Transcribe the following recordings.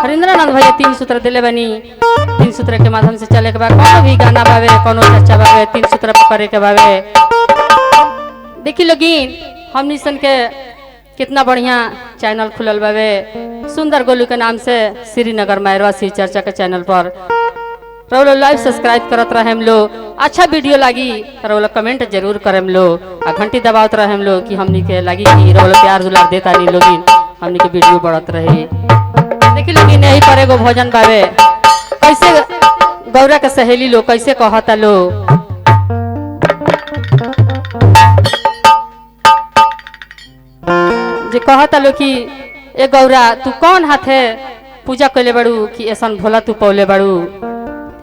हरिंद्रानंद भैया 3 सूत्र दिले बनी। 3 सूत्र के माध्यम से चले के बाद कोनो भी गाना बावे कोनो चर्चा बावे 3 सूत्र पकड़े के बावे। देखी लोगिन हमनी सन के कितना बढ़िया चैनल खुलल बावे सुंदर गोलू के नाम से श्रीनगर मैरवा सी चर्चा के चैनल पर रौलो लाइव सब्सक्राइब करत रहे हम लोग। अच्छा वीडियो लगी रौलो कमेंट जरूर करे हम लोग आ घंटी दबावत रहे हम लोग कि हमनी के लगी कि रौलो प्यार दुलार देता नहीं लोगिन हमनी के वीडियो बढ़त रहे। देखी लोगिन यही पर एगो भोजन बावे कैसे गौरा के सहेली लोग कैसे कहता लो जे कहता लो कि ए गौरा तू कौन हाथे पूजा कैले बड़ू कि ऐसन भोला तू पौले बड़ू।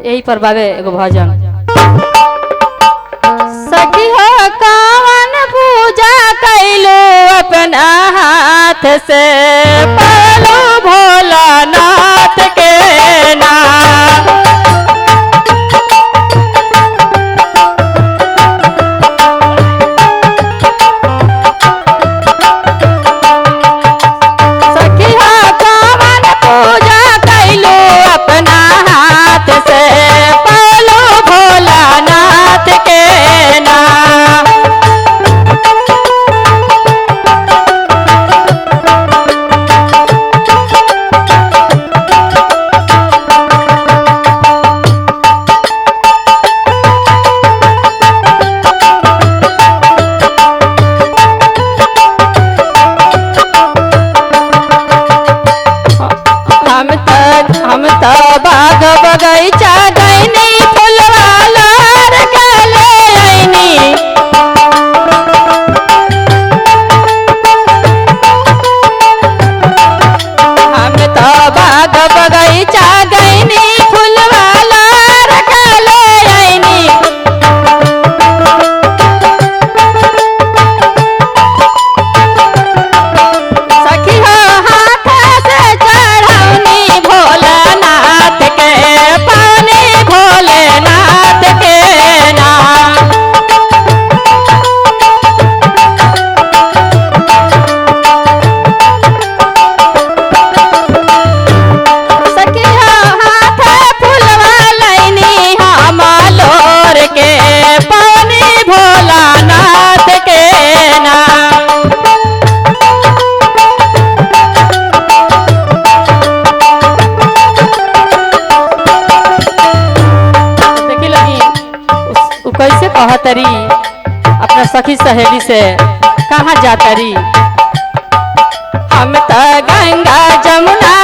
यही पर बाबे एगो भजन सखी हो कौन पूजा कैलो अपना हाथ से पालो भोलानाथ के नाम। सखी हो कौन पूजा कैलो अपना हाथ से पालो भोलानाथ के नाम। हम तो बाग बगैचा गईनी फुलवाला गले आईनी। हम तो बाग बगैचा गईनी फुलवाला गले आईनी। सखी हो हाथ से चढ़ौनी भोलानाथ के पानी भोलेनाथ के नाम। सखी हो हाथ फुलवा लैनी हम लोर के पानी भोलानाथ के नाम। देखी लगी कैसे कहतरी अपना सखी सहेली से कहाँ जातरी। हम तो गंगा जमुना